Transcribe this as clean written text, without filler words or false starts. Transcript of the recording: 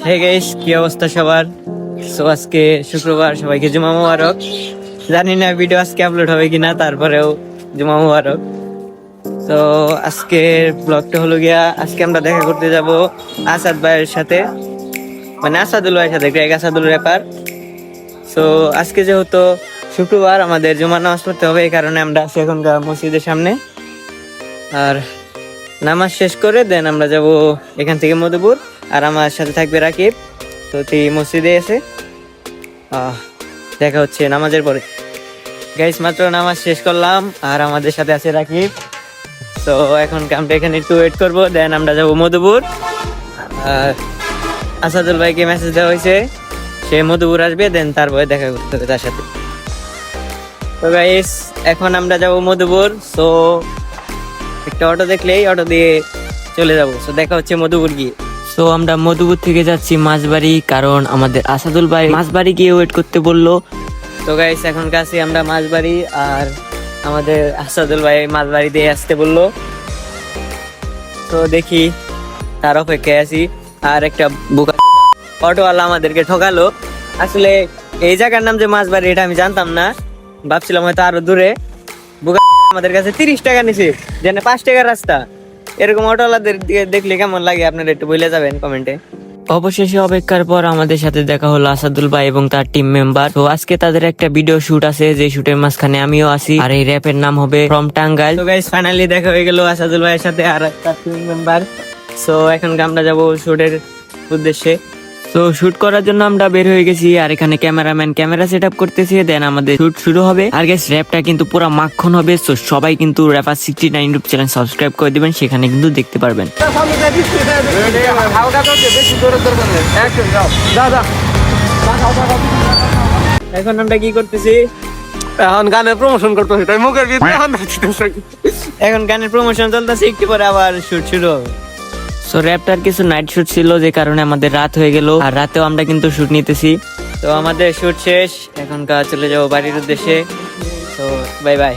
Hey guys, কি অবস্থা সবার? সো আজকে শুক্রবার, সবাইকে জুমা মুবারক। জানি না ভিডিও আজকে আপলোড হবে কিনা, তারপরেও জুমা মুবারক। তো আজকে ব্লগটা হলো গিয়া, আজকে আমরা দেখা করতে যাব আসাদ ভাইয়ের সাথে, মানে আসাদুল ভাইয়ের সাথে, গ্রেগ আসাদুল র্যাপার। সো আজকে যেহেতু শুক্রবার, আমাদের জুমার নামাজ পড়তে হবে, এই কারণে আমরা আছি এখনকার মসজিদের সামনে। আর নামাজ শেষ করে দেন আমরা যাব এখান থেকে মধুপুর। আর আমার সাথে থাকবে রাকিব। তো তুই মসজিদে এসে দেখা হচ্ছে নামাজের পরে। গাইস, মাত্র নামাজ শেষ করলাম, আর আমাদের সাথে আছে রাকিব। তো এখন আমরা এখানে একটু ওয়েট করবো, দেন আমরা যাব মধুপুর। আর আসাদুল ভাইকে মেসেজ দেওয়া হয়েছে, সে মধুপুর আসবে, দেন তারপরে দেখা করতে হবে তার সাথে। তো গাইস, এখন আমরা যাব মধুপুর। সো একটা অটো দেখলেই অটো দিয়ে চলে যাবো। সো দেখা হচ্ছে মধুপুর গিয়ে। তো আমরা মধুপুর থেকে যাচ্ছি মাছবাড়ি, কারণ আমাদের আসাদুল ভাই মাছবাড়ি গিয়ে ওয়েট করতে বললো। তো গাইস, এখন কাছে আমরা মাছবাড়ি, আর আমাদের আসাদুল ভাই মাছবাড়ি দিয়ে আসতে বললো। তো দেখি, তার অপেক্ষায় আছি। আর একটা বুকা অটোওয়ালা আমাদেরকে ঠকালো। আসলে এই জায়গার নাম যে মাছবাড়ি, এটা আমি জানতাম না, ভাবছিলাম হয়তো আরো দূরে। বুকা আমাদের কাছে 30 টাকা নিছে, যেন 5 টাকার রাস্তা। এরকম অটোওয়ালাদের দেখলে কেমন লাগে আপনারা একটু বলে যাবেন কমেন্টে। অবশেষে অপেক্ষার পর আমাদের সাথে দেখা হলো আসাদুল ভাই এবং তার টিম মেম্বার। তো আজকে তাদের একটা ভিডিও শুট আছে, যে শুটের মাঝখানে আমিও আছি। আর এই র‍্যাপের নাম হবে ফ্রম টাঙ্গাইল। তো গাইস, ফাইনালি দেখা হয়ে গেল আসাদুল ভাইয়ের সাথে আর তার টিম মেম্বার। সো এখন আমরা যাব শুটের উদ্দেশ্যে। তো শুট করার জন্য আমরা বের হয়ে গেছি, আর এখানে ক্যামেরাম্যান ক্যামেরা সেট আপ করতেছে, দেন আমাদের শুট শুরু হবে। আর গাইস, র‍্যাপটা কিন্তু পুরো মাখন হবে। তো সবাই কিন্তু র্যাপার 69 ইউটিউব চ্যানেল সাবস্ক্রাইব করে দিবেন, সেখানে কিন্তু দেখতে পারবেন। এখন আমরা কি করতেছি? এখন গানের প্রমোশন করতেছি, তাই মুখের ভিতরে এখন গানের প্রমোশন চলতেছে, একটু পরে আবার শুট শুরু হবে। সো র‍্যাপটার কিছু নাইট শুট ছিল, যে কারণে আমাদের রাত হয়ে গেল, আর রাতেও আমরা কিন্তু শুট নিতেছি। তো আমাদের শুট শেষ, এখন চলে যাবো বাড়ির উদ্দেশ্যে। তো বাই বাই।